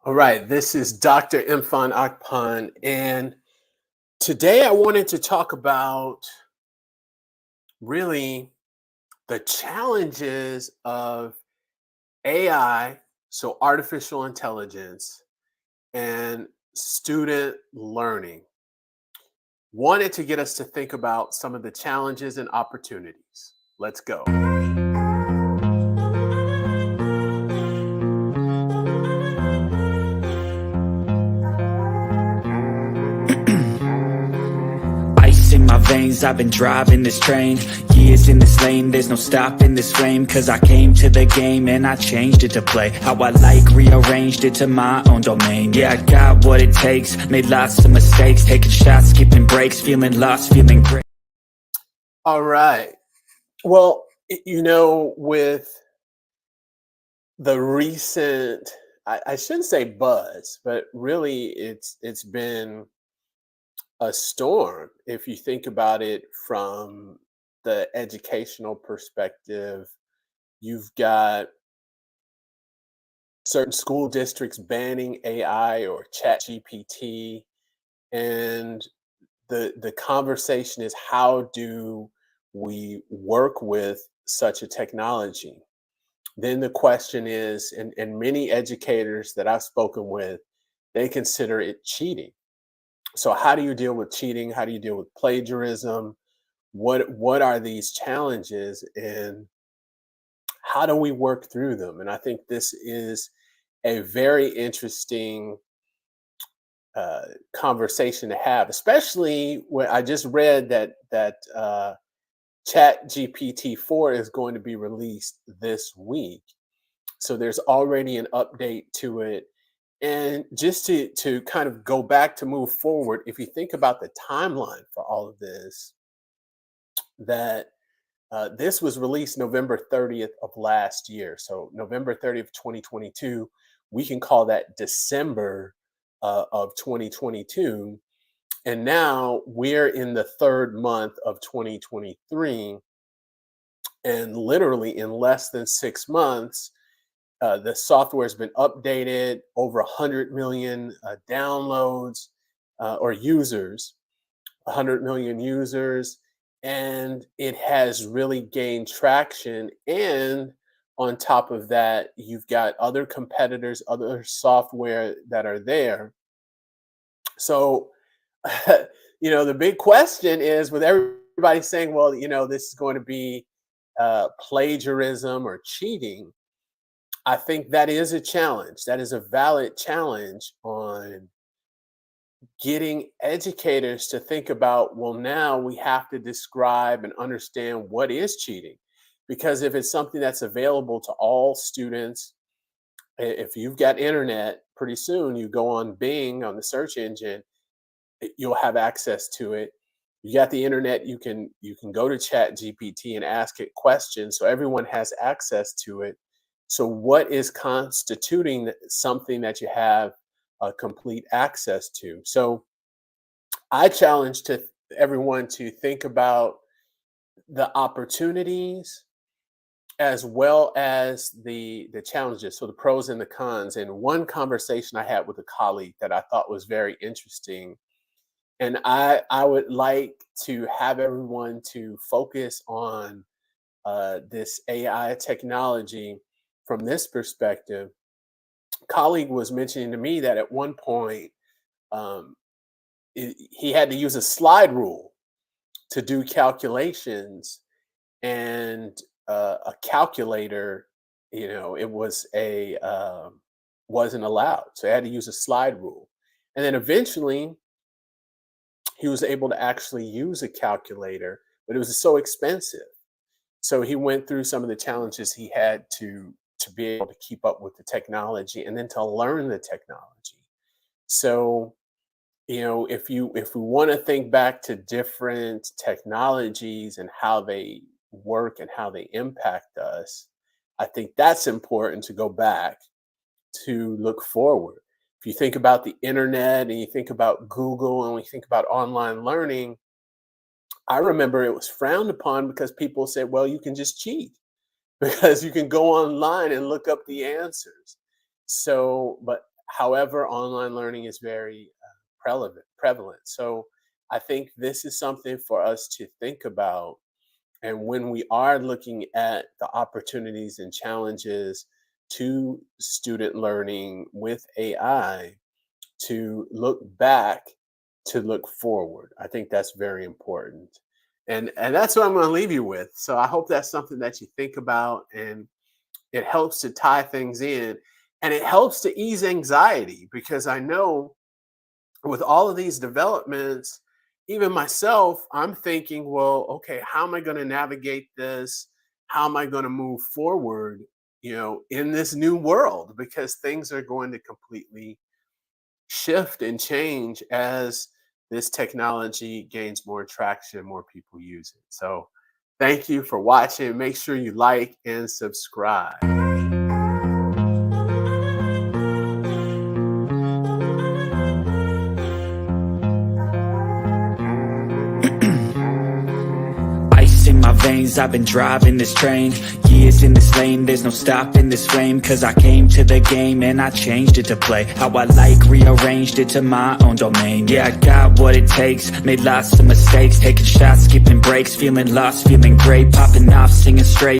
All right, this is Dr. Mfon Akpan, and today I wanted to talk about really the challenges of AI, so artificial intelligence, and student learning. Wanted to get us to think about some of the challenges and opportunities. Let's go. Ice in my veins, I've been driving this train. Years in this lane, there's no stopping this flame. Cause I came to the game and I changed it to play how I like, rearranged it to my own domain. Yeah, I got what it takes, made lots of mistakes, taking shots, skipping breaks, feeling lost, feeling great. All right. Well, with the recent, I shouldn't say buzz, but really it's been a storm if you think about it from the educational perspective. You've got certain school districts banning AI or chat GPT, and the conversation is, how do we work with such a technology? Then the question is, and many educators that I've spoken with, they consider it cheating. So how do you deal with cheating? How do you deal with plagiarism? What are these challenges, and how do we work through them? And I think this is a very interesting conversation to have, especially when I just read that Chat GPT-4 is going to be released this week. So there's already an update to it. And just to kind of go back to move forward, if you think about the timeline for all of this, that this was released November 30th of last year. So November 30th, 2022, we can call that December of 2022. And now we're in the third month of 2023. And literally in less than 6 months, the software has been updated, over 100 million downloads or users, 100 million users, and it has really gained traction. And on top of that, you've got other competitors, other software that are there. So, the big question is, with everybody saying, well, this is going to be plagiarism or cheating. I think that is a challenge. That is a valid challenge on getting educators to think about, well, now we have to describe and understand what is cheating. Because if it's something that's available to all students, if you've got internet, pretty soon you go on Bing, on the search engine, you'll have access to it. You got the internet, you can go to Chat GPT and ask it questions, so everyone has access to it. So what is constituting something that you have complete access to? So I challenge everyone to think about the opportunities as well as the challenges, so the pros and the cons. And one conversation I had with a colleague that I thought was very interesting, and I would like to have everyone to focus on this AI technology from this perspective. Colleague was mentioning to me that at one point um, he had to use a slide rule to do calculations, and a calculator, it wasn't allowed, so he had to use a slide rule. And then eventually he was able to actually use a calculator, but it was so expensive. So he went through some of the challenges he had to be able to keep up with the technology and then to learn the technology. So, if we want to think back to different technologies and how they work and how they impact us, I think that's important to go back to look forward. If you think about the internet and you think about Google and we think about online learning, I remember it was frowned upon because people said, well, you can just cheat because you can go online and look up the answers. So, but However, online learning is very prevalent. So I think this is something for us to think about. And when we are looking at the opportunities and challenges to student learning with AI, to look back, to look forward. I think that's very important. And that's what I'm going to leave you with. So I hope that's something that you think about, and it helps to tie things in, and it helps to ease anxiety, because I know with all of these developments, even myself, I'm thinking, well, okay, how am I going to navigate this? How am I going to move forward, in this new world? Because things are going to completely shift and change as this technology gains more traction, more people use it. So thank you for watching. Make sure you like and subscribe. Ice in my veins, I've been driving this train. Years in this lane, there's no stopping this flame. Cause I came to the game and I changed it to play how I like, rearranged it to my own domain. Yeah, I got what it takes, made lots of mistakes, taking shots, skipping breaks, feeling lost, feeling great, popping off, singing straight.